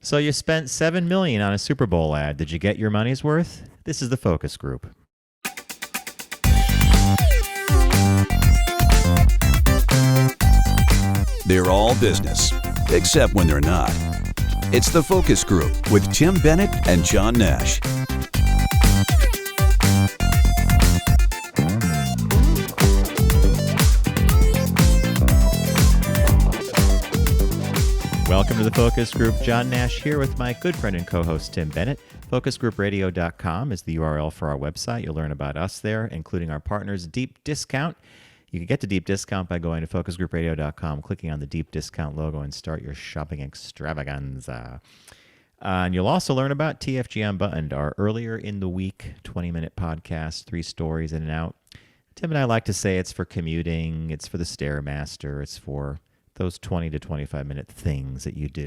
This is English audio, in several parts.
So you spent $7 million on a Super Bowl ad. Did you get your money's worth? This is the focus group. They're all business, except when they're not. It's the focus group with Tim Bennett and John Nash. Welcome to the Focus Group. John Nash here with my good friend and co-host Tim Bennett. FocusGroupRadio.com is the URL for our website. You'll learn about us there, including our partners, Deep Discount. You can get to Deep Discount by going to FocusGroupRadio.com, clicking on the Deep Discount logo, and start your shopping extravaganza. And you'll also learn about TFG Unbuttoned, our earlier in the week 20-minute podcast, 3 stories in and out. Tim and I like to say it's for commuting, it's for the Stairmaster, it's for those 20 to 25-minute things that you do,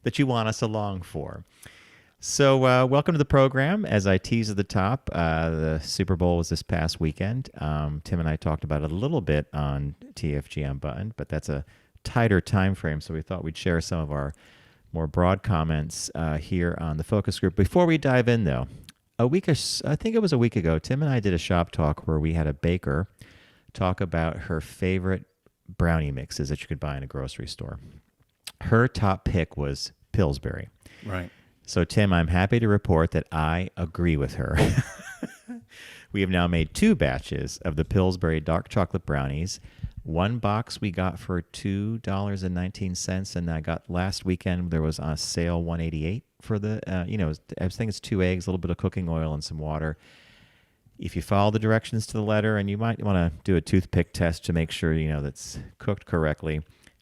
that you want us along for. So welcome to the program. As I teased at the top, the Super Bowl was this past weekend. Tim and I talked about it a little bit on TFG Unbuttoned, but that's a tighter time frame, so we thought we'd share some of our more broad comments here on the focus group. Before we dive in, though, I think it was a week ago, Tim and I did a shop talk where we had a baker talk about her favorite brownie mixes that you could buy in a grocery store. Her top pick was Pillsbury. Right. So, Tim, I'm happy to report that I agree with her. We have now made 2 batches of the Pillsbury dark chocolate brownies. One box we got for $2.19, and I got last weekend, there was on sale $1.88 for the, I think it's 2 eggs, a little bit of cooking oil, and some water. If you follow the directions to the letter, and you might want to do a toothpick test to make sure, that's cooked correctly,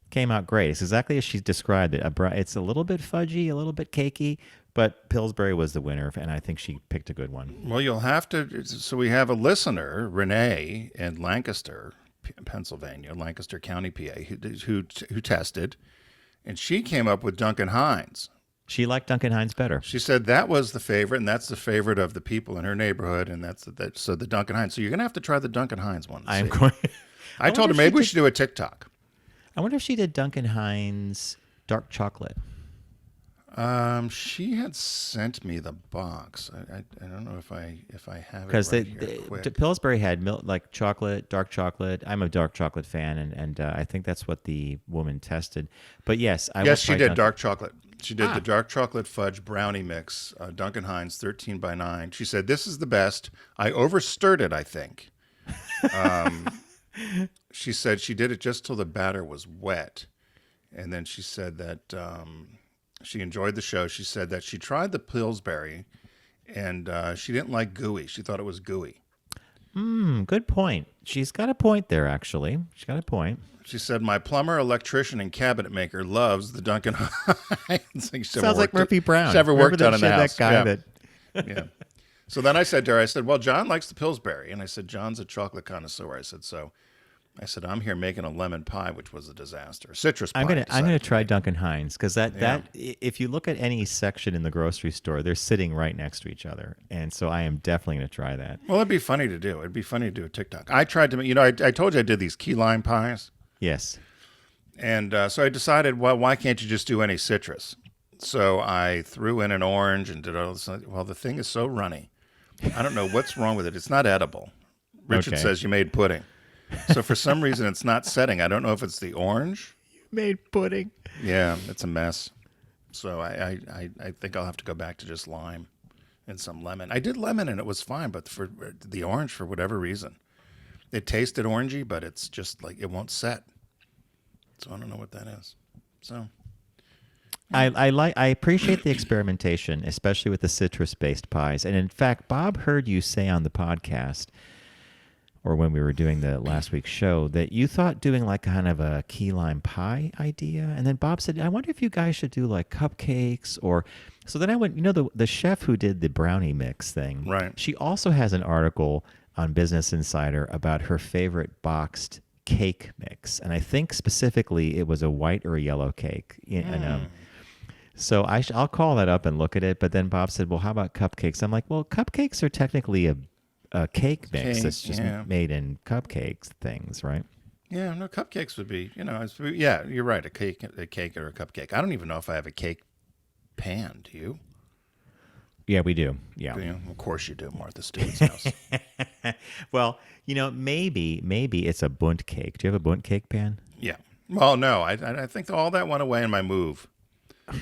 came out great. It's exactly as she described it. It's a little bit fudgy, a little bit cakey, but Pillsbury was the winner, and I think she picked a good one. Well, you'll have to. So we have a listener, Renee, in Lancaster, Pennsylvania, Lancaster County, PA, who tested, and she came up with Duncan Hines. She liked Duncan Hines better. She said that was the favorite, and that's the favorite of the people in her neighborhood, and so the Duncan Hines. So you're gonna have to try the Duncan Hines one. I'm going. I told her maybe we should do a TikTok. I wonder if she did Duncan Hines dark chocolate. She had sent me the box. I don't know if I have it because right here. Pillsbury had like chocolate, dark chocolate. I'm a dark chocolate fan, and I think that's what the woman tested. But yes, she did dark chocolate. She did the dark chocolate fudge brownie mix, Duncan Hines 13 by 9. She said, this is the best. I overstirred it, I think. She said she did it just till the batter was wet. And then she said that she enjoyed the show. She said that she tried the Pillsbury, and she didn't like gooey. She thought it was gooey. Good point. She's got a point there, actually. She's got a point. She said, my plumber, electrician, and cabinet maker loves the Duncan Hines. Sounds like Murphy Brown. She's ever worked on in the house. That guy Yeah. So then I said to her, well, John likes the Pillsbury. And I said, John's a chocolate connoisseur. I said, I'm here making a lemon pie, which was a disaster. Citrus pie. I'm gonna try Duncan Hines, because that if you look at any section in the grocery store, they're sitting right next to each other, and so I am definitely gonna try that. Well, it'd be funny to do. It'd be funny to do a TikTok. I tried to, I told you I did these key lime pies. Yes. And so I decided, well, why can't you just do any citrus? So I threw in an orange and did all this. Well, the thing is so runny. I don't know what's wrong with it. It's not edible. Richard says you made pudding. So for some reason, it's not setting. I don't know if it's the orange. You made pudding. Yeah, it's a mess. So I think I'll have to go back to just lime and some lemon. I did lemon and it was fine, but for the orange, for whatever reason, it tasted orangey, but it's just like it won't set. So I don't know what that is. So I appreciate the experimentation, especially with the citrus-based pies. And in fact, Bob heard you say on the podcast, or when we were doing the last week's show, that you thought doing like kind of a key lime pie idea. And then Bob said, I wonder if you guys should do like cupcakes or... So then I went, the chef who did the brownie mix thing, right? She also has an article on Business Insider about her favorite boxed cake mix. And I think specifically it was a white or a yellow cake. So I'll call that up and look at it. But then Bob said, well, how about cupcakes? I'm like, well, cupcakes are technically a cake mix that's just made in cupcakes things, right? Yeah, no, cupcakes would be, you're right, a cake or a cupcake. I don't even know if I have a cake pan. Do you? Yeah, we do. Yeah. Of course you do, Martha Stewart's house. Well, maybe it's a bunt cake. Do you have a bunt cake pan? Yeah. Well, no, I think all that went away in my move.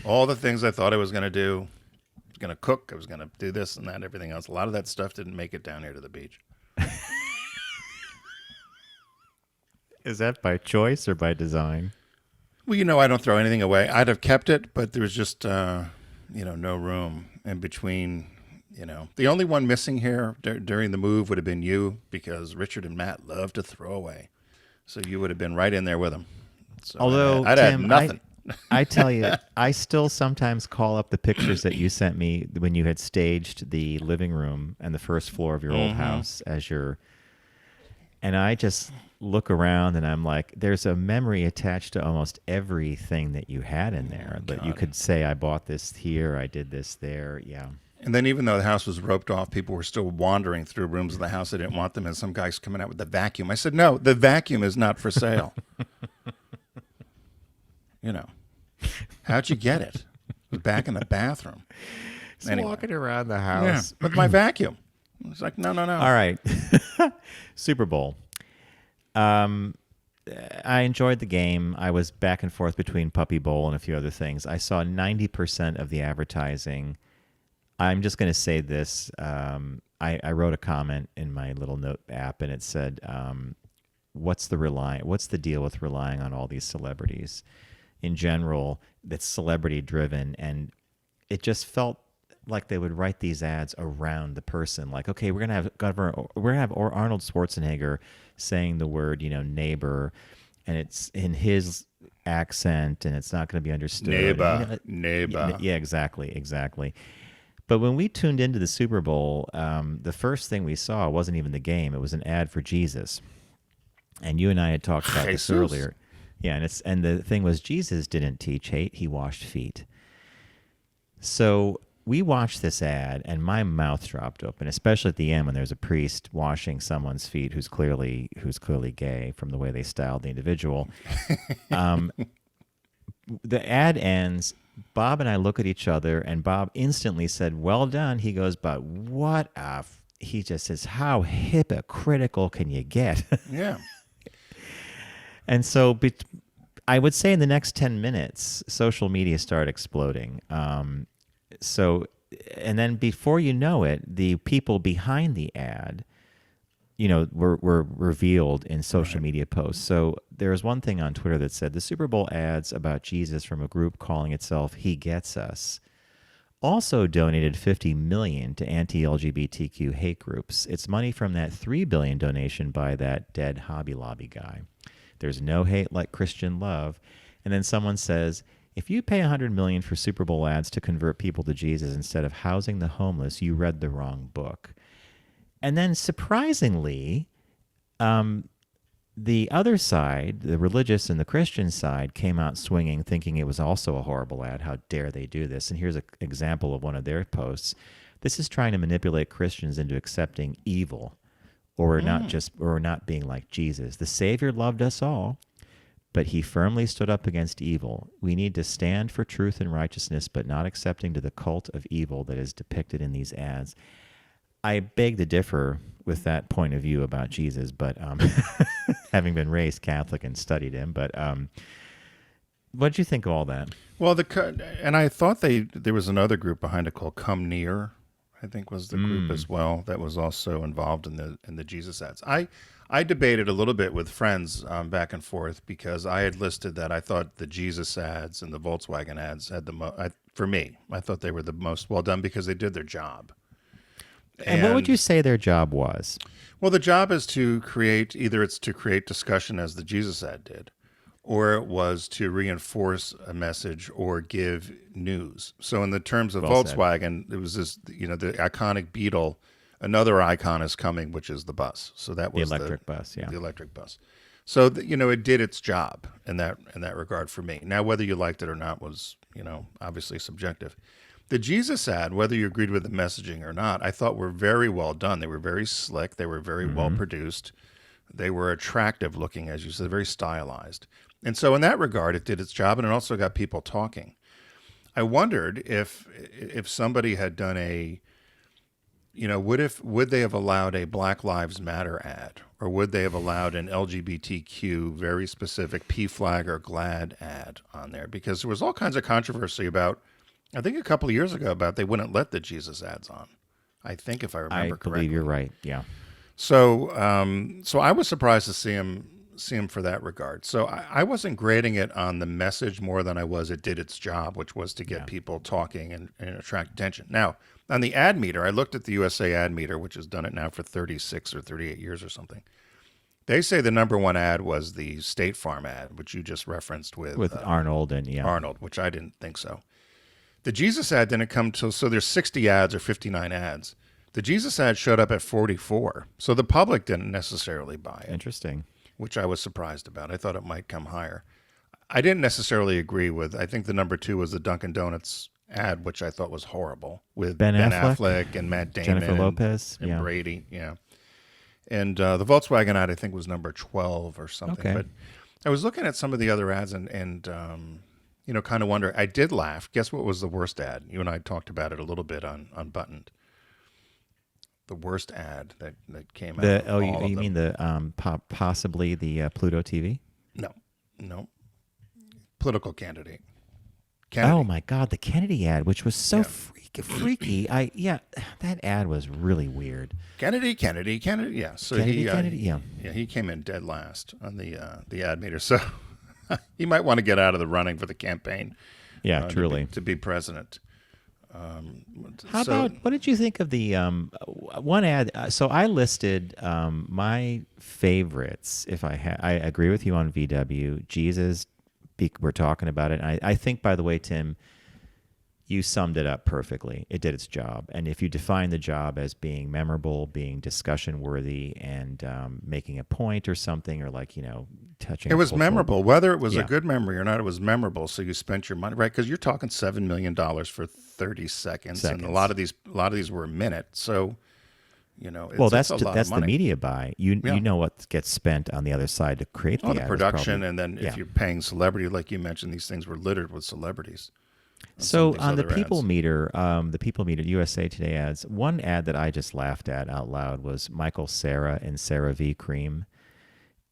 All the things I thought I was going to do, I was going to cook, I was going to do this and that, everything else. A lot of that stuff didn't make it down here to the beach. Is that by choice or by design? Well, I don't throw anything away. I'd have kept it, but there was just, no room in between. The only one missing here during the move would have been you, because Richard and Matt love to throw away. So you would have been right in there with them. So Although, I'd Tim, had nothing. I tell you, I still sometimes call up the pictures that you sent me when you had staged the living room and the first floor of your old house and I just look around and I'm like, there's a memory attached to almost everything that you had in there. But you could say, I bought this here, I did this there. Yeah. And then even though the house was roped off, people were still wandering through rooms of the house. I didn't want them. And some guy's coming out with the vacuum. I said, no, the vacuum is not for sale. How'd you get it? It was back in the bathroom. Just walking around the house. With my vacuum. It's like, no. All right. Super Bowl. I enjoyed the game. I was back and forth between Puppy Bowl and a few other things. I saw 90% of the advertising. I'm just going to say this. I wrote a comment in my little note app, and it said, what's the deal with relying on all these celebrities? In general, that's celebrity driven, and it just felt like they would write these ads around the person. Like, okay, we're gonna have Arnold Schwarzenegger saying the word, neighbor, and it's in his accent, and it's not going to be understood. Neighbor. Yeah, exactly. But when we tuned into the Super Bowl, the first thing we saw wasn't even the game; it was an ad for Jesus. And you and I had talked about this earlier. Yeah, and the thing was, Jesus didn't teach hate; he washed feet. So we watched this ad, and my mouth dropped open, especially at the end when there's a priest washing someone's feet who's clearly gay from the way they styled the individual. The ad ends. Bob and I look at each other, and Bob instantly said, "Well done." He goes, "But what a..." He just says, "How hypocritical can you get?" Yeah. And so I would say in the next 10 minutes, social media started exploding. And then before you know it, the people behind the ad, were revealed in social media posts. So there was one thing on Twitter that said, the Super Bowl ads about Jesus from a group calling itself He Gets Us also donated $50 million to anti-LGBTQ hate groups. It's money from that $3 billion donation by that dead Hobby Lobby guy. There's no hate like Christian love. And then someone says, if you pay $100 million for Super Bowl ads to convert people to Jesus instead of housing the homeless, you read the wrong book. And then surprisingly, the other side, the religious and the Christian side, came out swinging, thinking it was also a horrible ad. How dare they do this? And here's an example of one of their posts. This is trying to manipulate Christians into accepting evil. Or not being like Jesus. The Savior loved us all, but he firmly stood up against evil. We need to stand for truth and righteousness, but not accepting to the cult of evil that is depicted in these ads. I beg to differ with that point of view about Jesus, but having been raised Catholic and studied him. But what did you think of all that? Well, and I thought there was another group behind it called Come Near, I think was the group as well, that was also involved in the Jesus ads. I debated a little bit with friends back and forth, because I had listed that I thought the Jesus ads and the Volkswagen ads had for me, I thought they were the most well done because they did their job. And what would you say their job was? Well, the job is to create discussion as the Jesus ad did, or it was to reinforce a message or give news. So in the terms of Volkswagen, it was this, the iconic Beetle. Another icon is coming, which is the bus. So that was the electric bus. Yeah, the electric bus. So it did its job in that regard for me. Now, whether you liked it or not was obviously subjective. The Jesus ad, whether you agreed with the messaging or not, I thought were very well done. They were very slick. They were very well produced. They were attractive looking, as you said, very stylized. And so in that regard, it did its job, and it also got people talking. I wondered if somebody had done a, would they have allowed a Black Lives Matter ad, or would they have allowed an LGBTQ very specific PFLAG or GLAD ad on there? Because there was all kinds of controversy about, I think a couple of years ago, about they wouldn't let the Jesus ads on. I think if I remember correctly. I believe you're right. Yeah. So, so I was surprised to see him for that regard. So I wasn't grading it on the message more than I was it did its job, which was to get people talking and attract attention. Now, on the ad meter, I looked at the USA ad meter, which has done it now for 36 or 38 years or something. They say the number one ad was the State Farm ad, which you just referenced with Arnold and Arnold, which I didn't think so. The Jesus ad didn't come till, so there's 60 ads or 59 ads. The Jesus ad showed up at 44. So the public didn't necessarily buy it. Interesting. Which I was surprised about. I thought it might come higher. I didn't necessarily agree with, I think the number 2 was the Dunkin' Donuts ad, which I thought was horrible, with Ben Affleck and Matt Damon. Jennifer Lopez. And Brady, yeah. And the Volkswagen ad, I think, was number 12 or something. Okay. But I was looking at some of the other ads and kind of wonder. I did laugh. Guess what was the worst ad? You and I talked about it a little bit on Unbuttoned. The worst ad that came out. You mean the possibly the Pluto TV? No. Political candidate. Kennedy. Oh my God, the Kennedy ad, which was so freaky. That ad was really weird. Kennedy. Yeah. So he came in dead last on the ad meter. So he might want to get out of the running for the campaign. Yeah, truly to be president. How about, what did you think of the one ad? So I listed my favorites. I agree with you on VW. Jesus, we're talking about it. I think, by the way, Tim, you summed it up perfectly. It did its job. And if you define the job as being memorable, being discussion worthy, and making a point or something, or touching. It was memorable. Whether it was a good memory or not, it was memorable. So you spent your money, right? Because you're talking $7 million for 30 seconds. And a lot of these were a minute. So, that's the media buy. You know what gets spent on the other side to create the ad. Production, and then if you're paying celebrity, like you mentioned, these things were littered with celebrities. So on the people meter, USA Today ads, one ad that I just laughed at out loud was Michael Cera and CeraVe cream.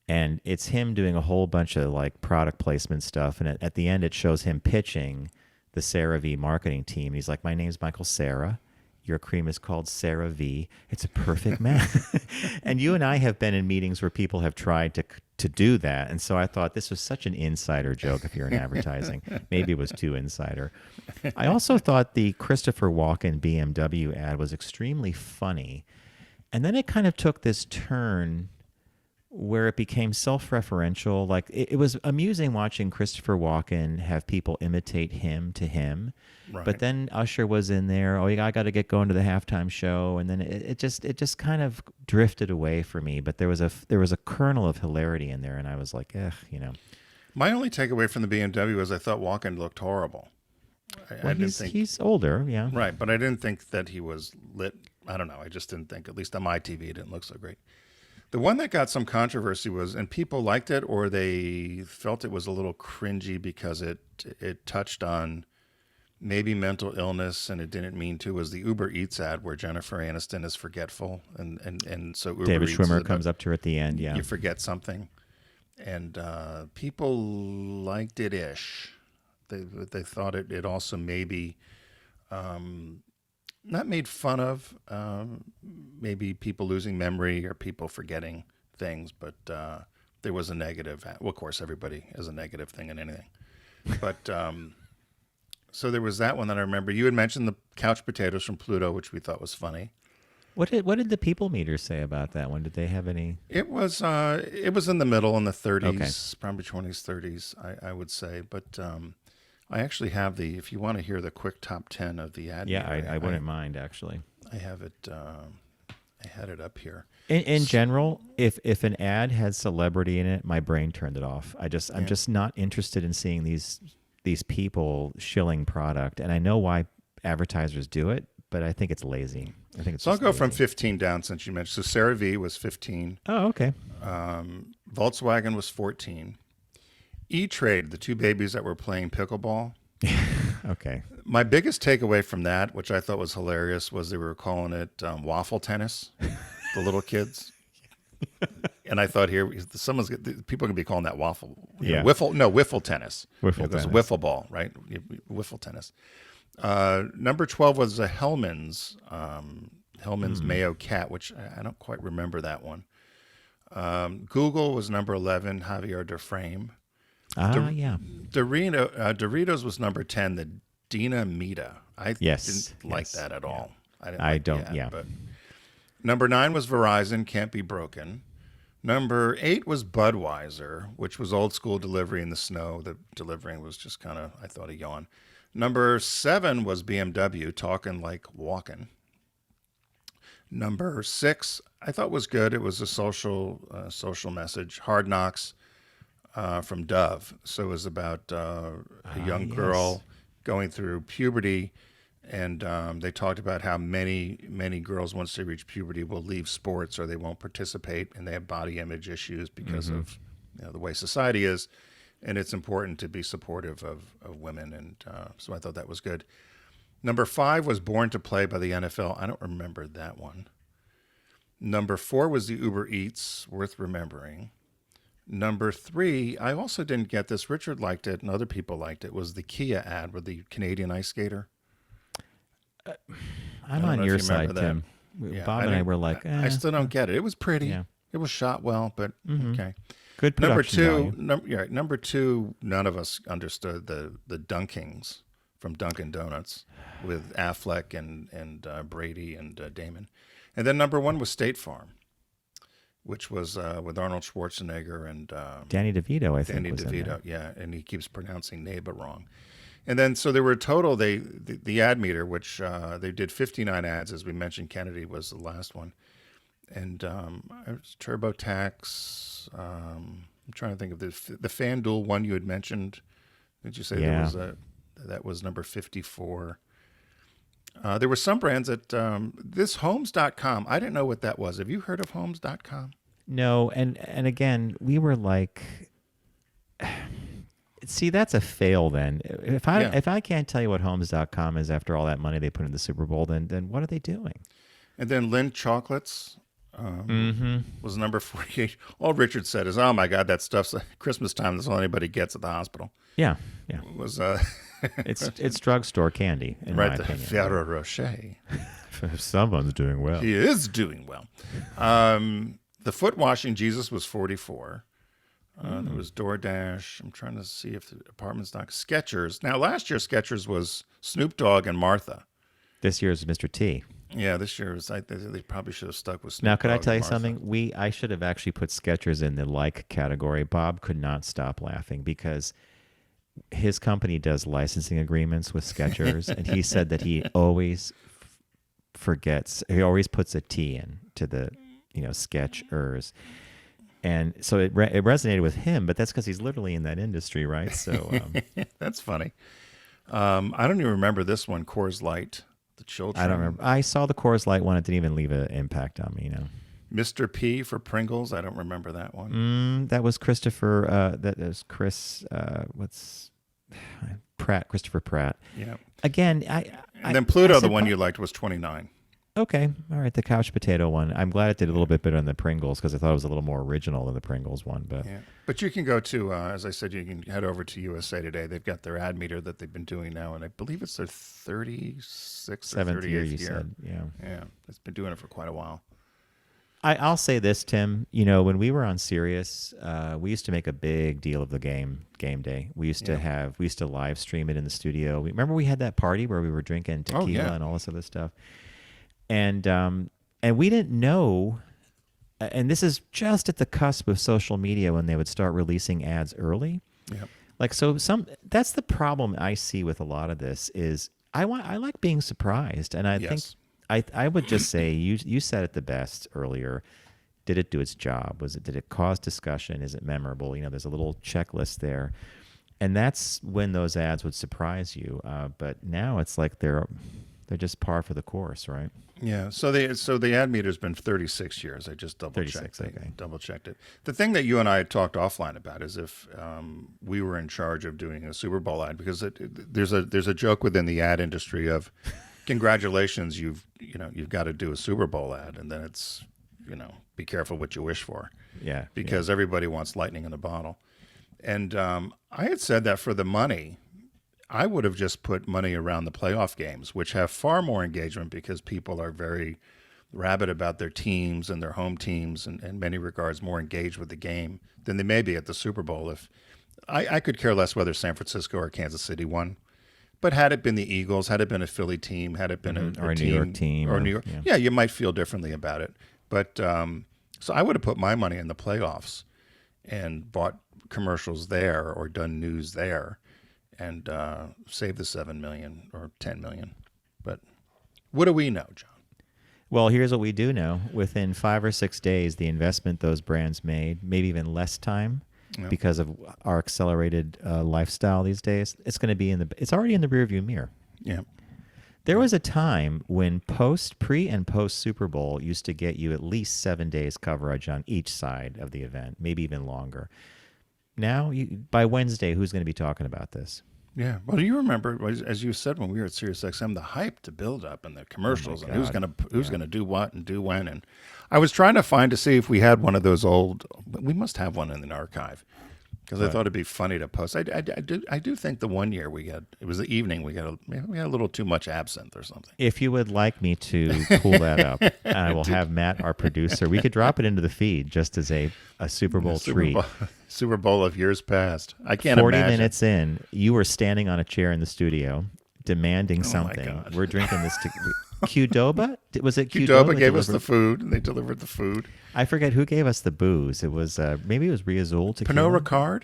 And it's him doing a whole bunch of product placement stuff. And at the end, it shows him pitching the CeraVe marketing team. He's like, my name's Michael Cera. Your cream is called CeraVe. It's a perfect match. And you and I have been in meetings where people have tried to do that. And so I thought this was such an insider joke if you're in advertising. Maybe it was too insider. I also thought the Christopher Walken BMW ad was extremely funny. And then it kind of took this turn where it became self-referential. It was amusing watching Christopher Walken have people imitate him to him. Right. But then Usher was in there. Oh, I got to get going to the halftime show, and then it just kind of drifted away for me. But there was a kernel of hilarity in there, and I was like, My only takeaway from the BMW is I thought Walken looked horrible. He's older, yeah. Right, but I didn't think that he was lit. I don't know. I just didn't think, at least on my TV, it didn't look so great. The one that got some controversy was, and people liked it or they felt it was a little cringy because it touched on maybe mental illness and it didn't mean to, was the Uber Eats ad where Jennifer Aniston is forgetful. And so Uber David Eats Schwimmer comes up to her at the end, You forget something. And people liked it-ish. They thought it also maybe not made fun of maybe people losing memory or people forgetting things, but there was a negative. Well, of course, everybody has a negative thing in anything. But so there was that one that I remember. You had mentioned the couch potatoes from Pluto, which we thought was funny. What did the people meter say about that one? Did they have any? It was in the middle, in the 30s, probably 20s, 30s, I would say. But I actually have if you want to hear the quick top 10 of the ad. Yeah, I wouldn't mind, actually. I have it, I had it up here. In general, if an ad had celebrity in it, my brain turned it off. I'm just not interested in seeing these people shilling product. And I know why advertisers do it, but I think it's lazy. So I'll go from 15 down since you mentioned. So CeraVe was 15. Oh, okay. Volkswagen was 14. E-Trade, the two babies that were playing pickleball. Okay. My biggest takeaway from that, which I thought was hilarious, was they were calling it waffle tennis, the little kids. And I thought here, people are going to be calling that waffle. Wiffle tennis. Wiffle Because tennis. wiffle ball, right? Wiffle tennis. Number 12 was a Hellman's Mayo Cat, which I don't quite remember that one. Google was number 11, Javier Deframe. Yeah. Doritos was number 10, the Dinamita. I didn't like that at all. I didn't like the ad, but number 9 was Verizon, Can't Be Broken. Number 8 was Budweiser, which was old school delivery in the snow. The delivering was just kind of, I thought, a yawn. Number 7 was BMW, Talking Like Walking. Number 6, I thought was good. It was a social message. Hard Knocks from Dove. So it was about a young girl going through puberty, and they talked about how many girls, once they reach puberty, will leave sports or they won't participate, and they have body image issues because of the way society is, and it's important to be supportive of women, and so I thought that was good. Number 5 was Born to Play by the NFL. I don't remember that one. Number 4 was the Uber Eats, worth remembering. Number 3, I also didn't get this. Richard liked it, and other people liked it. Was the Kia ad with the Canadian ice skater? I'm on your side, Tim. Yeah, Bob and I were like, I still don't get it. It was pretty. Yeah. It was shot well, but okay. Good production value. Number 2, none of us understood the Dunkings from Dunkin' Donuts with Affleck and Brady and Damon. And then number 1 was State Farm, which was with Arnold Schwarzenegger and Danny DeVito, I think. Danny was in DeVito, there. yeah, and he keeps pronouncing neighbor wrong. And then, so there were a total, the ad meter, which they did 59 ads, as we mentioned. Kennedy was the last one. And TurboTax, I'm trying to think of the FanDuel one you had mentioned. Did you say that was number 54? There were some brands that, this Homes.com, I didn't know what that was. Have you heard of Homes.com? No, and again, we were like, see, that's a fail then. If I can't tell you what Homes.com is after all that money they put in the Super Bowl, then what are they doing? And then Lindt Chocolates was number 48. All Richard said is, oh my God, that stuff's Christmas time. That's all anybody gets at the hospital. Yeah. It was it's drugstore candy, in my opinion. Ferrero Rocher. Someone's doing well. He is doing well. The foot washing Jesus was 44. There was DoorDash. I'm trying to see if the apartment stock. Skechers. Now, last year, Skechers was Snoop Dogg and Martha. This year is Mr. T. Yeah, this year was. They probably should have stuck with Snoop Now, could Dogg I tell you and Martha. something? I should have actually put Skechers in the like category. Bob could not stop laughing because his company does licensing agreements with Skechers, and he said that he always forgets. He always puts a T in to the, Skechers. And so it resonated with him, but that's because he's literally in that industry, right? So That's funny. I don't even remember this one, Coors Light, the children. I don't remember. I saw the Coors Light one. It didn't even leave an impact on me, Mr. P for Pringles. I don't remember that one. That was Christopher. That was Chris. Pratt. Christopher Pratt. Yeah. Again, And then Pluto, the one you liked, was 29. Okay. All right. The couch potato one. I'm glad it did a little bit better than the Pringles because I thought it was a little more original than the Pringles one. But yeah. But you can go to, as I said, you can head over to USA Today. They've got their ad meter that they've been doing now, and I believe it's their 36th or 38th year. You said, yeah. Yeah. It's been doing it for quite a while. I'll say this, Tim. When we were on Sirius, we used to make a big deal of the game day. We used to live stream it in the studio. Remember we had that party where we were drinking tequila and all this other stuff. And we didn't know, and this is just at the cusp of social media when they would start releasing ads early. Yep. That's the problem I see with a lot of this is I like being surprised, and I think I would just say you said it the best earlier. Did it do its job? Did it cause discussion? Is it memorable? There's a little checklist there, and that's when those ads would surprise you. But now it's like they're They're just par for the course, right? Yeah. So the ad meter's been 36 years. I just double checked. 36, okay. Double checked it. The thing that you and I had talked offline about is if we were in charge of doing a Super Bowl ad, because there's a joke within the ad industry of congratulations, you've got to do a Super Bowl ad, and then it's be careful what you wish for. Yeah. Because everybody wants lightning in a bottle. And I had said that for the money, I would have just put money around the playoff games, which have far more engagement because people are very rabid about their teams and their home teams, and in many regards more engaged with the game than they may be at the Super Bowl. If I could care less whether San Francisco or Kansas City won, but had it been the Eagles, had it been a Philly team, had it been or a New York team, or New York, yeah, you might feel differently about it. But so I would have put my money in the playoffs and bought commercials there or done news there, and save the $7 million or $10 million. But what do we know, John? Well, here's what we do know. Within 5 or 6 days, the investment those brands made, maybe even less time, because of our accelerated lifestyle these days, it's going to be it's already in the rearview mirror. Yeah. There was a time when pre and post Super Bowl used to get you at least 7 days coverage on each side of the event, maybe even longer. Now, by Wednesday, who's going to be talking about this? Yeah. Well, do you remember, as you said when we were at SiriusXM, the hype to build up and the commercials and who's going to do what and do when? And I was trying to see if we had one of those old. We must have one in an archive because I thought it'd be funny to post. I do think the one year it was the evening we had a little too much absinthe or something. If you would like me to pull that up, I will have Matt, our producer. We could drop it into the feed just as a Super Bowl treat. Super Bowl of years past. I can't 40 imagine. minutes in, you were standing on a chair in the studio demanding something. My God. We're drinking this. Qdoba? Was it Qdoba? Qdoba gave us the food, and they delivered the food. I forget who gave us the booze. It was maybe it was Riazul tequila. Pernod Ricard?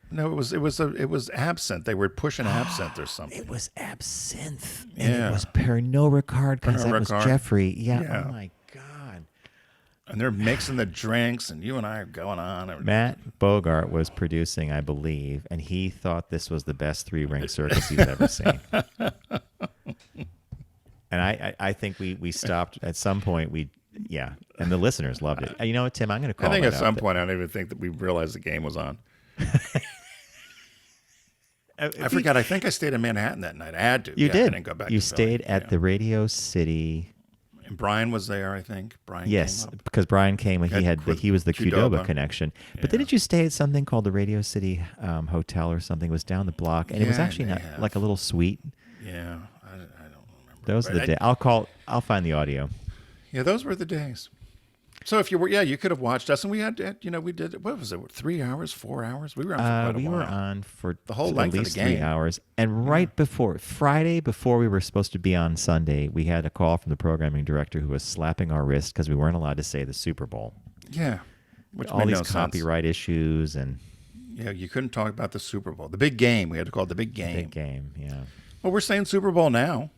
No, it was absinthe. They were pushing absinthe or something. It was absinthe. And it was Pernod Ricard because that was Jeffrey. Yeah. Oh my God. And they're mixing the drinks, and you and I are going on. Matt Bogart was producing, I believe, and he thought this was the best three-ring circus he's ever seen. And I think we stopped at some point. And the listeners loved it. You know what, Tim? I'm going to call. I think at some point, I don't even think that we realized the game was on. I forgot. I think I stayed in Manhattan that night. I had to. You did. I didn't go back. You to stayed Philly. at the Radio City. And Brian was there, I think. Yes, came up. because Brian came when he was the Qdoba connection. But didn't you stay at something called the Radio City Hotel or something? It was down the block, and it was actually not like a little suite. Yeah, I don't remember. Those are the days. I'll find the audio. Yeah, those were the days. So if you were, you could have watched us, and we had, we did. What was it? 3 hours, 4 hours? We were on for quite a while. We were on for the whole length at least of the game. 3 hours, and right before Friday, before we were supposed to be on Sunday, we had a call from the programming director who was slapping our wrist because we weren't allowed to say the Super Bowl. Yeah, which all made these no copyright sense. issues and. Yeah, you couldn't talk about the Super Bowl, the big game. We had to call it the big game. Big game, yeah. Well, we're saying Super Bowl now.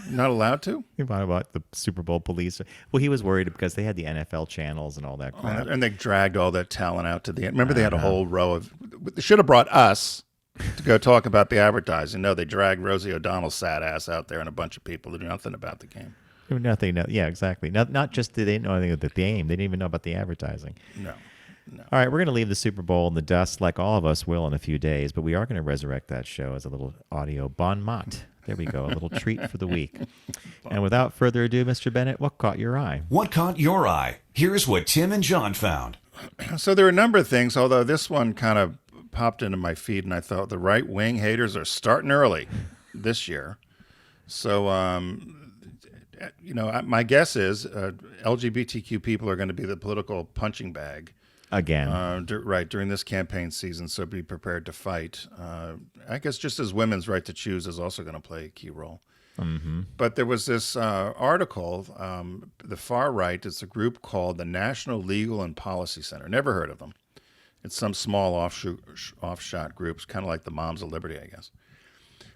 Not allowed to? About the Super Bowl police. Well, he was worried because they had the NFL channels and all that crap. And they dragged all that talent out to the end. Remember, they had a whole row of. They should have brought us to go talk about the advertising. No, they dragged Rosie O'Donnell's sad ass out there and a bunch of people who knew nothing about the game. Nothing. Yeah, exactly. Not just did they didn't know anything about the game. They didn't even know about the advertising. No. All right, we're going to leave the Super Bowl in the dust like all of us will in a few days, but we are going to resurrect that show as a little audio bon mot. There we go, a little treat for the week. And without further ado, Mr. Bennett, what caught your eye? What caught your eye? Here's what Tim and John found. So there are a number of things, although this one kind of popped into my feed, and I thought the right-wing haters are starting early this year. So, my guess is LGBTQ people are going to be the political punching bag. Again. During this campaign season, so be prepared to fight. I guess just as women's right to choose is also going to play a key role. Mm-hmm. But there was this article, the far right, it's a group called the National Legal and Policy Center. Never heard of them. It's some small offshot groups, kind of like the Moms of Liberty, I guess.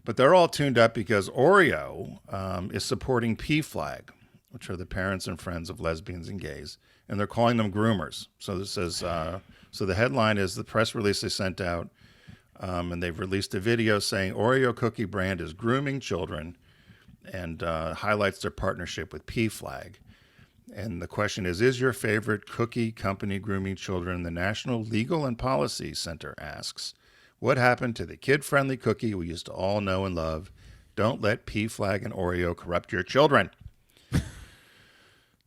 But they're all tuned up because Oreo is supporting PFLAG, which are the parents and friends of lesbians and gays, and they're calling them groomers. So this is so the headline is the press release they sent out, and they've released a video saying Oreo cookie brand is grooming children and highlights their partnership with PFLAG. And the question is your favorite cookie company grooming children? The National Legal and Policy Center asks, what happened to the kid-friendly cookie we used to all know and love? Don't let PFLAG and Oreo corrupt your children.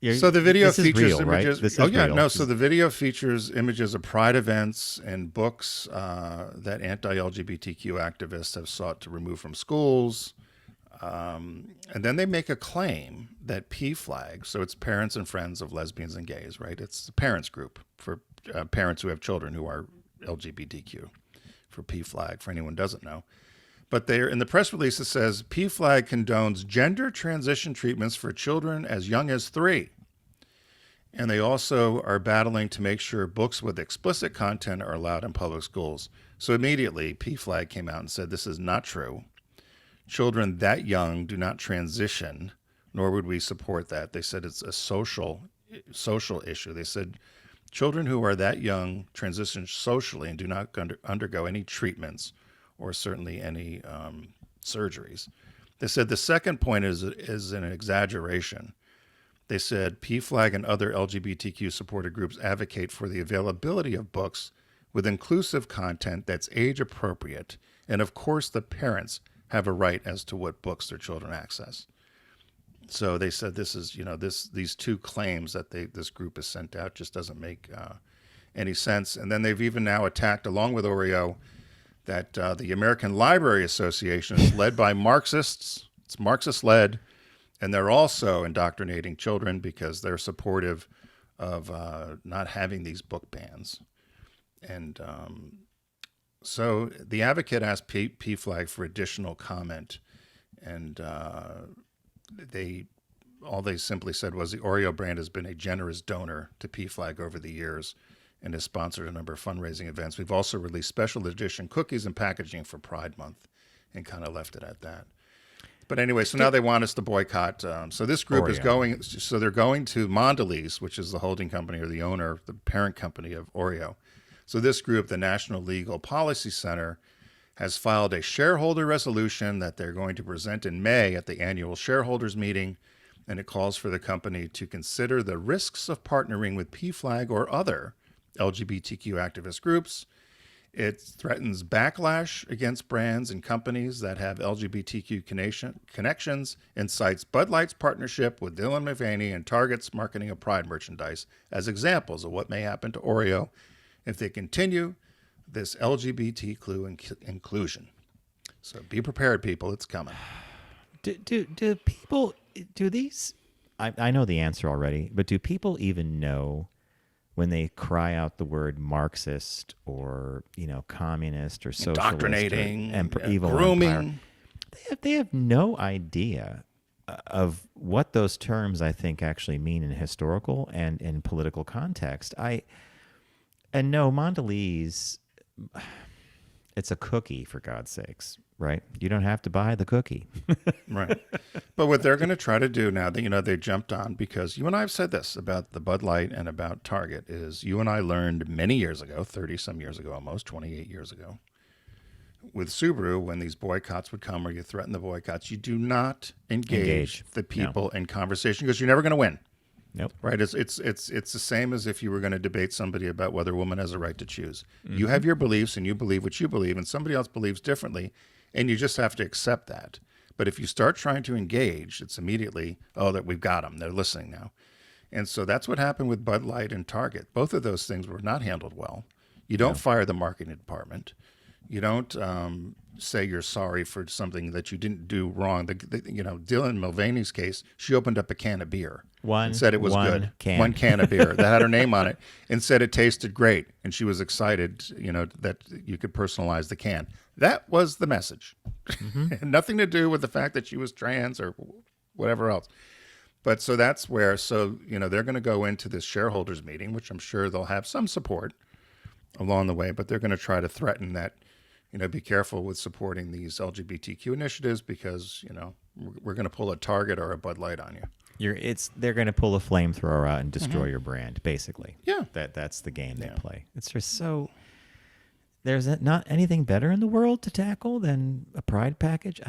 So the video features images. Real. So the video features images of pride events and books that anti-LGBTQ activists have sought to remove from schools. And then they make a claim that PFLAG, so it's Parents and Friends of Lesbians and Gays, right? It's the parents group for parents who have children who are LGBTQ, for PFLAG, for anyone who doesn't know. But they're in the press release, it says PFLAG condones gender transition treatments for children as young as 3. And they also are battling to make sure books with explicit content are allowed in public schools. So immediately, PFLAG came out and said this is not true. Children that young do not transition, nor would we support that. They said it's a social issue. They said children who are that young transition socially and do not undergo any treatments or certainly any surgeries. They said the second point is an exaggeration. They said PFLAG and other LGBTQ supported groups advocate for the availability of books with inclusive content that's age appropriate. And of course, the parents have a right as to what books their children access. So they said this is, these two claims that this group has sent out just doesn't make any sense. And then they've even now attacked, along with Oreo, that the American Library Association is led by Marxists. It's Marxist-led. And they're also indoctrinating children because they're supportive of not having these book bans. And so the advocate asked PFLAG for additional comment. And all they simply said was the Oreo brand has been a generous donor to PFLAG over the years and has sponsored a number of fundraising events. We've also released special edition cookies and packaging for Pride Month, and kind of left it at that. But anyway, so now they want us to boycott. So this group is going, so they're going to Mondelez, which is the holding company or the owner, the parent company of Oreo. So this group, the National Legal Policy Center, has filed a shareholder resolution that they're going to present in May at the annual shareholders meeting. And it calls for the company to consider the risks of partnering with PFLAG or other LGBTQ activist groups. It threatens backlash against brands and companies that have LGBTQ connections and cites Bud Light's partnership with Dylan Mulvaney and Target's marketing of Pride merchandise as examples of what may happen to Oreo if they continue this LGBTQ inclusion. So be prepared, people. It's coming. Do people, do these, I know the answer already, but do people even know when they cry out the word Marxist or, communist or socialist, indoctrinating, or evil grooming, empire, they have no idea of what those terms, I think, actually mean in historical and in political context. And no, Mondelez, it's a cookie, for God's sakes, right? You don't have to buy the cookie. Right. But what they're going to try to do now, that they jumped on, because you and I have said this about the Bud Light and about Target, is you and I learned many years ago, 30-some years ago almost, 28 years ago, with Subaru, when these boycotts would come or you threaten the boycotts, you do not engage the people in conversation because you're never going to win. Nope. Right. It's the same as if you were going to debate somebody about whether a woman has a right to choose. Mm-hmm. You have your beliefs and you believe what you believe, and somebody else believes differently, and you just have to accept that. But if you start trying to engage, it's immediately, that we've got them. They're listening now. And so that's what happened with Bud Light and Target. Both of those things were not handled well. You don't fire the marketing department. You don't say you're sorry for something that you didn't do wrong. Dylan Mulvaney's case, she opened up a can of beer and said it was good. One can of beer that had her name on it, and said it tasted great. And she was excited, that you could personalize the can. That was the message. Mm-hmm. Nothing to do with the fact that she was trans or whatever else. But so that's where, they're going to go into this shareholders meeting, which I'm sure they'll have some support along the way, but they're going to try to threaten that, be careful with supporting these LGBTQ initiatives because, we're going to pull a Target or a Bud Light on you. They're going to pull a flamethrower out and destroy your brand, basically. Yeah. That's the game they play. It's just so, there's not anything better in the world to tackle than a Pride package.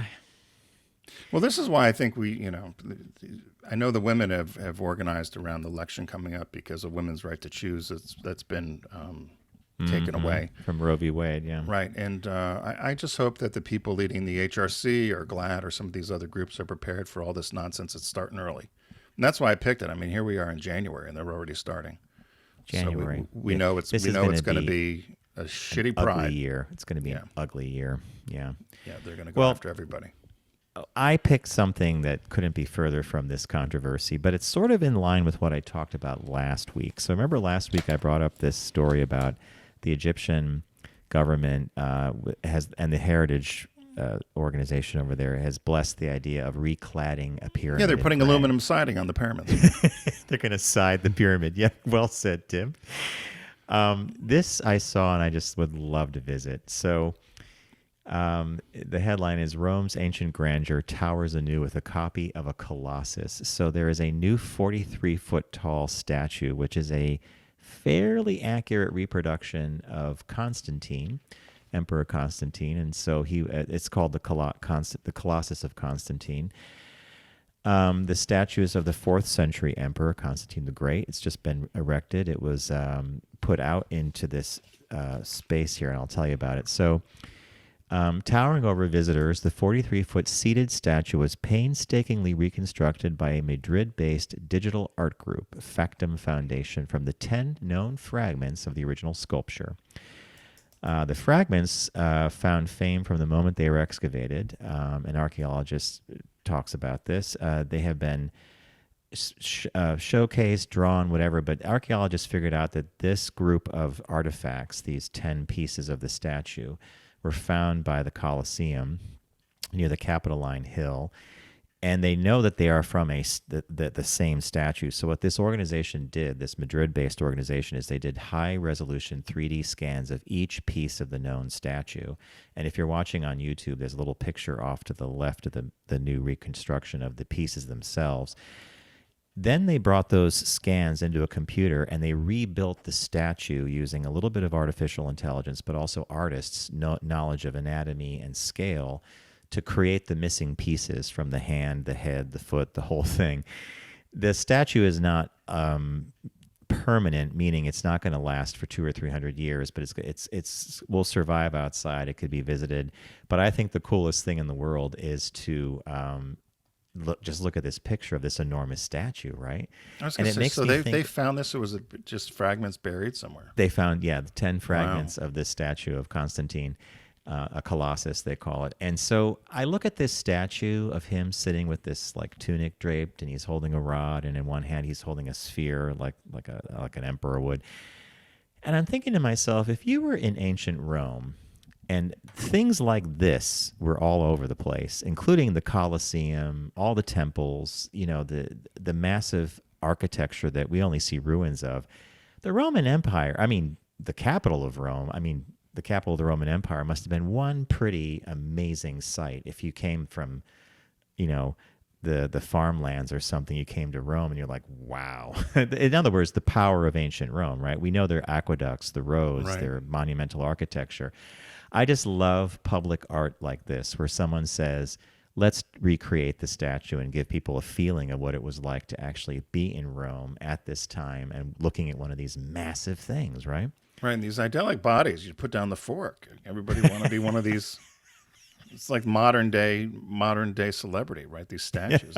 Well, this is why I think I know the women have organized around the election coming up because of women's right to choose. That's been taken away from Roe v. Wade. Yeah. Right. And I just hope that the people leading the HRC or GLAAD or some of these other groups are prepared for all this nonsense that's starting early. And that's why I picked it. I mean, here we are in January and they're already starting. January. So we know it's going to be a shitty pride. Ugly year. It's going to be an ugly year. Yeah. Yeah, they're going to go after everybody. I picked something that couldn't be further from this controversy, but it's sort of in line with what I talked about last week. So remember last week I brought up this story about the Egyptian government and the Heritage organization over there has blessed the idea of recladding a pyramid. Yeah, they're putting aluminum siding on the pyramids. They're going to side the pyramid. Yeah, well said, Tim. This I saw and I just would love to visit. So the headline is Rome's ancient grandeur towers anew with a copy of a colossus. So there is a new 43-foot tall statue, which is a fairly accurate reproduction of Constantine, Emperor Constantine, and so it's called the Colossus of Constantine. The statue is of the 4th century Emperor Constantine the Great. It's just been erected. It was put out into this space here, and I'll tell you about it. So, towering over visitors, the 43-foot seated statue was painstakingly reconstructed by a Madrid-based digital art group, Factum Foundation, from the 10 known fragments of the original sculpture. The fragments found fame from the moment they were excavated. An archaeologist talks about this. They have been showcased, drawn, whatever, but archaeologists figured out that this group of artifacts, these 10 pieces of the statue, were found by the Colosseum near the Capitoline Hill, and they know that they are from the same statue. So what this organization did, this Madrid-based organization, is they did high-resolution 3D scans of each piece of the known statue. And if you're watching on YouTube, there's a little picture off to the left of the new reconstruction of the pieces themselves. Then they brought those scans into a computer and they rebuilt the statue using a little bit of artificial intelligence, but also artists' knowledge of anatomy and scale to create the missing pieces from the hand, the head, the foot, the whole thing. The statue is not permanent, meaning it's not going to last for 200 or 300 years, but it's will survive outside. It could be visited. But I think the coolest thing in the world is to look at this picture of this enormous statue, right? I was going to say, so they found this, or was it just fragments buried somewhere? They found, the 10 fragments of this statue of Constantine, a colossus, they call it. And so I look at this statue of him sitting with this like tunic draped, and he's holding a rod, and in one hand he's holding a sphere like an emperor would. And I'm thinking to myself, if you were in ancient Rome, and things like this were all over the place, including the Colosseum, all the temples, the massive architecture that we only see ruins of. The Roman Empire, the capital of Rome, the capital of the Roman Empire must have been one pretty amazing sight. If you came from, the farmlands or something, you came to Rome and you're like, wow. In other words, the power of ancient Rome, right? We know their aqueducts, the roads, right, their monumental architecture. I just love public art like this, where someone says, let's recreate the statue and give people a feeling of what it was like to actually be in Rome at this time and looking at one of these massive things, right? Right, and these idyllic bodies, you put down the fork. Everybody want to be one of these. It's like modern day celebrity, right? These statues.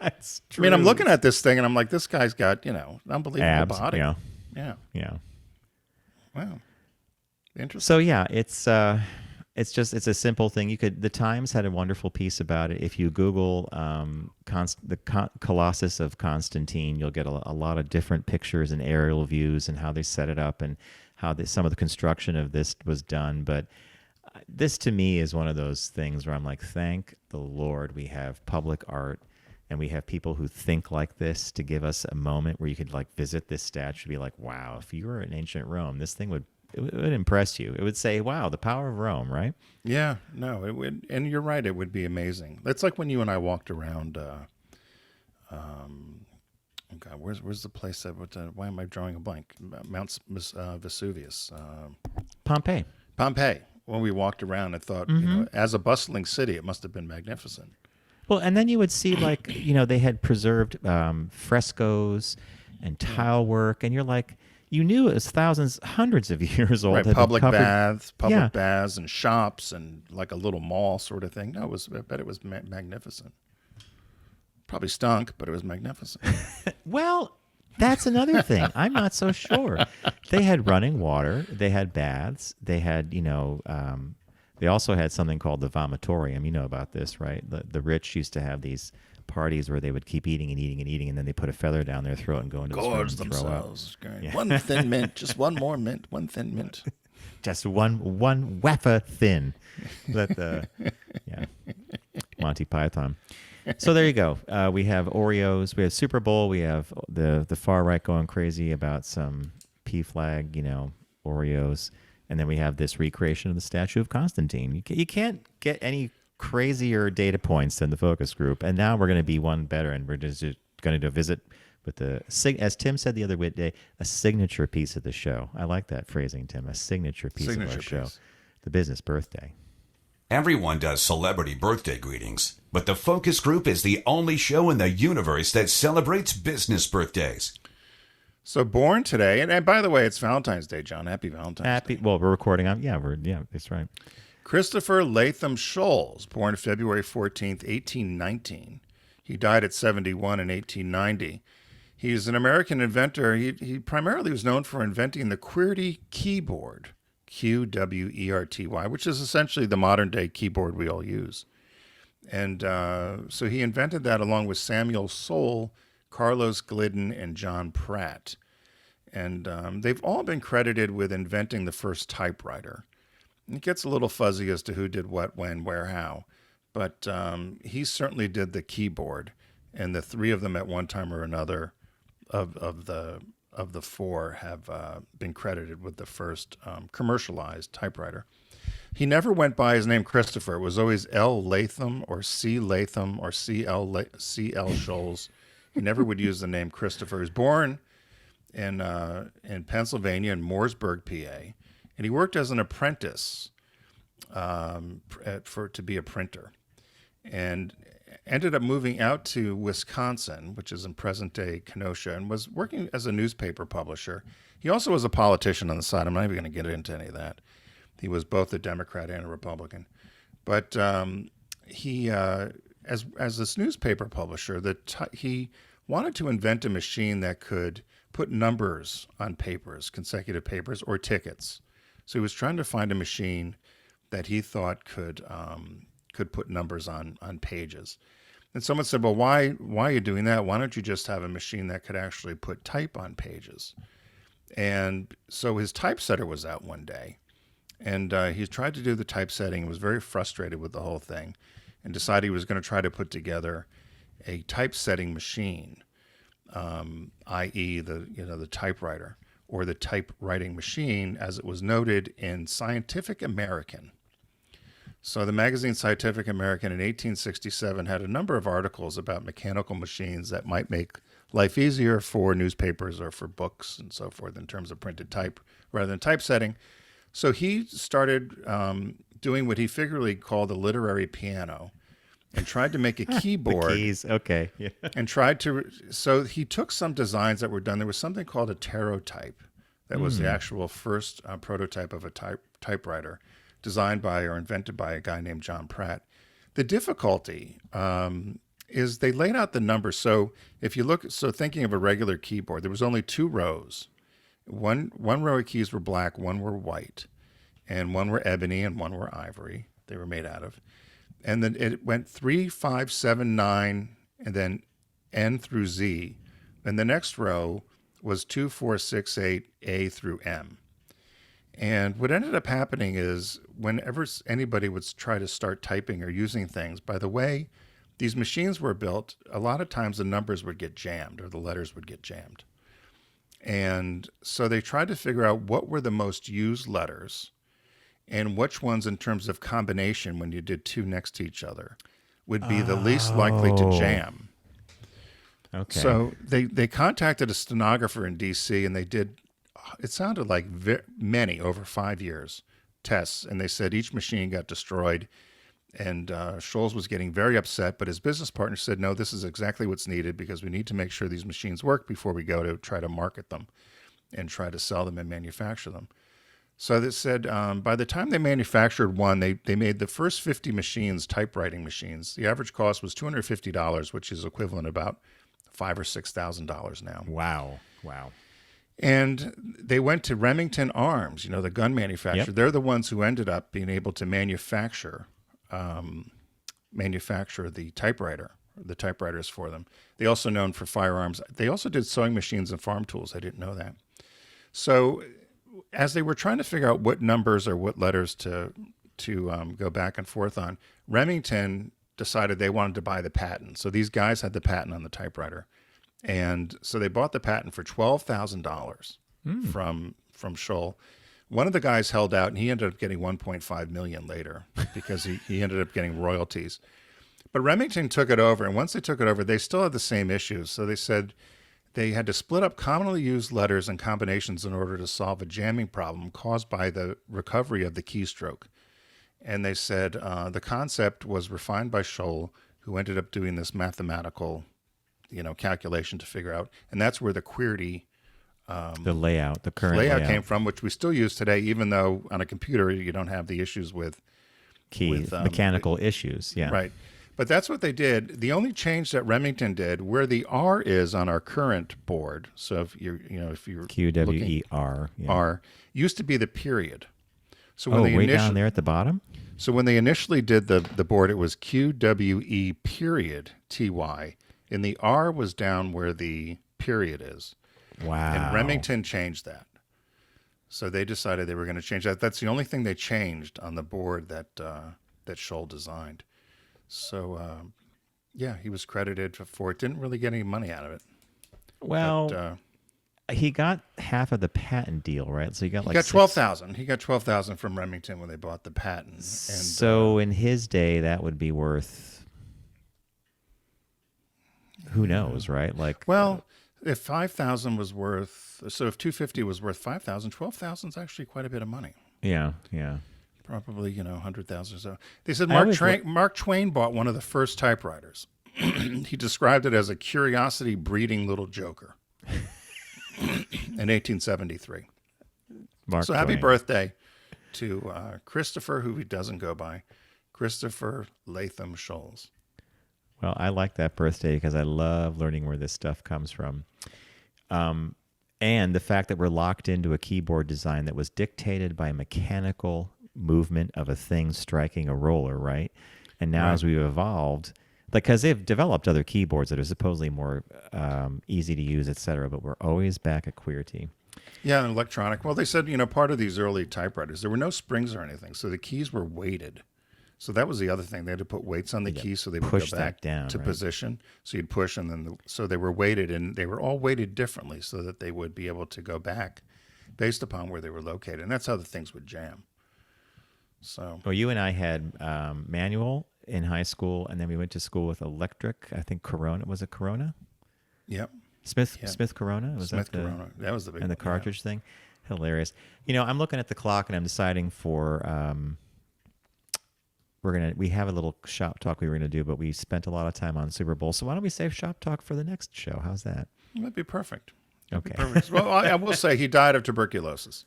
It's true. I'm looking at this thing and I'm like, this guy's got, an unbelievable abs, body. Yeah. Wow. Interesting. So yeah, it's a simple thing. The Times had a wonderful piece about it. If you Google the Colossus of Constantine, you'll get a lot of different pictures and aerial views and how they set it up and how some of the construction of this was done. But this to me is one of those things where I'm like, thank the Lord we have public art and we have people who think like this to give us a moment where you could like visit this statue and be like, wow, if you were in ancient Rome, this thing would impress you. It would say, wow, the power of Rome, right? Yeah, no, it would. And you're right, it would be amazing. It's like when you and I walked around, where's the place that, why am I drawing a blank? Mount Vesuvius. Pompeii. When we walked around, I thought, as a bustling city, it must have been magnificent. Well, and then you would see like, they had preserved frescoes and tile work, and you're like, you knew it was thousands, hundreds of years old. Right, had been public covered- baths, Yeah. and shops and like a little mall sort of thing. No, I bet it was magnificent. Probably stunk, but it was magnificent. Well, that's another thing. I'm not so sure. They had running water. They had baths. They had, they also had something called the vomitorium. You know about this, right? The rich used to have these parties where they would keep eating and eating and eating, and then they put a feather down their throat and go into this room Gorge and throw up. themselves. One thin mint, just one more mint, one thin mint. Just one wafer thin. Monty Python. So there you go. We have Oreos. We have Super Bowl. We have the far right going crazy about some PFLAG, Oreos. And then we have this recreation of the statue of Constantine. You can't get any crazier data points than the focus group. And now we're going to be one better, and we're just going to do a visit with as Tim said the other day, a signature piece of the show. I like that phrasing, Tim. A signature piece of our show. The business birthday. Everyone does celebrity birthday greetings, but the focus group is the only show in the universe that celebrates business birthdays. So born today, and by the way, it's Valentine's Day, John. Happy Valentine's Day. Well, we're recording on. Yeah, that's right. Christopher Latham Sholes, born February 14th, 1819. He died at 71 in 1890. He's an American inventor. He primarily was known for inventing the QWERTY keyboard, QWERTY, which is essentially the modern-day keyboard we all use. And so he invented that along with Samuel Soule, Carlos Glidden, and John Pratt. And they've all been credited with inventing the first typewriter. It gets a little fuzzy as to who did what, when, where, how. But he certainly did the keyboard. And the three of them at one time or another of the four have been credited with the first commercialized typewriter. He never went by his name Christopher. It was always L. Latham or C. Latham or C.L. Sholes. He never would use the name Christopher. He was born in Pennsylvania, in Mooresburg, PA, and he worked as an apprentice to be a printer, and ended up moving out to Wisconsin, which is in present-day Kenosha, and was working as a newspaper publisher. He also was a politician on the side. I'm not even going to get into any of that. He was both a Democrat and a Republican. But he, as this newspaper publisher, he wanted to invent a machine that could put numbers on papers, consecutive papers, or tickets. So he was trying to find a machine that he thought could put numbers on pages. And someone said, well, why are you doing that? Why don't you just have a machine that could actually put type on pages? And so his typesetter was out one day, and he tried to do the typesetting, was very frustrated with the whole thing, and decided he was going to try to put together a typesetting machine, i.e. the typewriter, or the typewriting machine, as it was noted in Scientific American. So the magazine Scientific American in 1867 had a number of articles about mechanical machines that might make life easier for newspapers or for books and so forth in terms of printed type rather than typesetting. So he started doing what he figuratively called a literary piano and tried to make a keyboard. The keys, okay. Yeah. And tried to, so he took some designs that were done. There was something called a pterotype that was the actual first prototype of a typewriter, designed by or invented by a guy named John Pratt. The difficulty is they laid out the numbers. So if you look, thinking of a regular keyboard, there was only two rows. One row of keys were black, one were white, and one were ebony and one were ivory. They were made out of. And then it went 3, 5, 7, 9, and then N through Z. And the next row was 2, 4, 6, 8, A through M. And what ended up happening is whenever anybody would try to start typing or using things, by the way these machines were built, a lot of times the numbers would get jammed or the letters would get jammed. And so they tried to figure out what were the most used letters and which ones in terms of combination when you did two next to each other would be the least likely to jam. Okay. So they contacted a stenographer in D.C. and they did, it sounded like many, over 5 years, tests. And they said each machine got destroyed And Sholes was getting very upset, but his business partner said, no, this is exactly what's needed because we need to make sure these machines work before we go to try to market them and try to sell them and manufacture them. So they said by the time they manufactured one, they made the first 50 machines typewriting machines. The average cost was $250, which is equivalent about $5,000 or $6,000 now. Wow. And they went to Remington Arms, the gun manufacturer. Yep. They're the ones who ended up being able to manufacture the typewriters for them. They also known for firearms. They also did sewing machines and farm tools. I didn't know that. So as they were trying to figure out what numbers or what letters to go back and forth on, Remington decided they wanted to buy the patent. So these guys had the patent on the typewriter. And so they bought the patent for $12,000 from Sholes. One of the guys held out, and he ended up getting $1.5 million later because he ended up getting royalties. But Remington took it over, and once they took it over, they still had the same issues. So they said they had to split up commonly used letters and combinations in order to solve a jamming problem caused by the recovery of the keystroke. And they said the concept was refined by Sholes, who ended up doing this mathematical calculation to figure out. And that's where the QWERTY the current layout came from, which we still use today, even though on a computer you don't have the issues with mechanical issues. Yeah. Right. But that's what they did. The only change that Remington did, where the R is on our current board, so if you're QWER, R used to be the period. So way down there at the bottom? So when they initially did the board, it was QWE period TY, and the R was down where the period is. Wow. And Remington changed that. So they decided they were going to change that. That's the only thing they changed on the board that Sholes designed. So, he was credited for it. Didn't really get any money out of it. Well, he got half of the patent deal, right? So he got $12,000. He got $12,000 from Remington when they bought the patent. And so in his day, that would be worth, who knows, right? If 5,000 was worth, so if 250 was worth 5,000, 12,000 is actually quite a bit of money. Yeah. Probably 100,000 or so. They said Mark Twain bought one of the first typewriters. He described it as a curiosity breeding little joker in 1873. Mark Happy Twain. birthday to Christopher, who he doesn't go by, Christopher Latham Sholes. Well, I like that birthday because I love learning where this stuff comes from. And the fact that we're locked into a keyboard design that was dictated by a mechanical movement of a thing striking a roller, right? And now as we've evolved, because they've developed other keyboards that are supposedly more easy to use, et cetera, but we're always back at QWERTY. Yeah, and electronic. Well, they said, part of these early typewriters, there were no springs or anything, so the keys were weighted. So that was the other thing. They had to put weights on the keys so they would push go back down, to right? Position. So you'd push, and then so they were weighted, and they were all weighted differently so that they would be able to go back based upon where they were located. And that's how the things would jam. So, well, you and I had manual in high school, and then we went to school with electric. I think Corona. Was it Corona? Yep. Smith Corona? Corona. That was the big and the cartridge thing? Hilarious. I'm looking at the clock, and I'm deciding for... we have a little shop talk we were gonna do, but we spent a lot of time on Super Bowl. So why don't we save shop talk for the next show? How's that? That'd be perfect. Okay. Perfect. Well, I will say he died of tuberculosis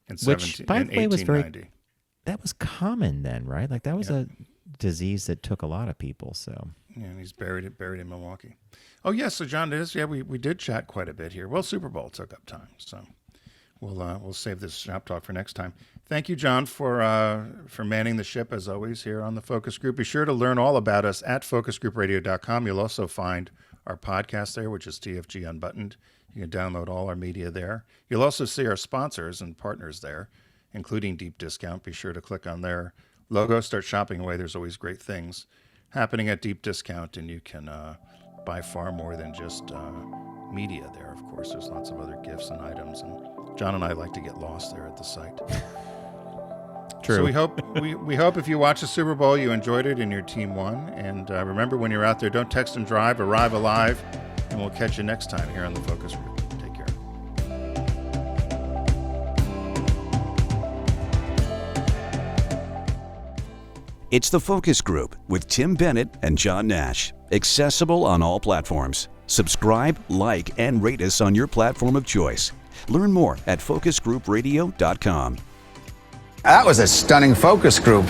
in Which, by the way, was 1890. That was common then, right? Like that was a disease that took a lot of people. So yeah, and he's buried in Milwaukee. Oh yeah, so John, we did chat quite a bit here. Well, Super Bowl took up time, so we'll save this shop talk for next time. Thank you, John, for manning the ship as always here on the Focus Group. Be sure to learn all about us at focusgroupradio.com. You'll also find our podcast there, which is TFG Unbuttoned. You can download all our media there. You'll also see our sponsors and partners there, including Deep Discount. Be sure to click on their logo, start shopping away. There's always great things happening at Deep Discount, and you can buy far more than just media there. Of course, there's lots of other gifts and items, and John and I like to get lost there at the site. True. So we hope if you watch the Super Bowl, you enjoyed it and your team won. And remember, when you're out there, don't text and drive, arrive alive, and we'll catch you next time here on the Focus Group. Take care. It's The Focus Group with Tim Bennett and John Nash. Accessible on all platforms. Subscribe, like, and rate us on your platform of choice. Learn more at focusgroupradio.com. That was a stunning focus group.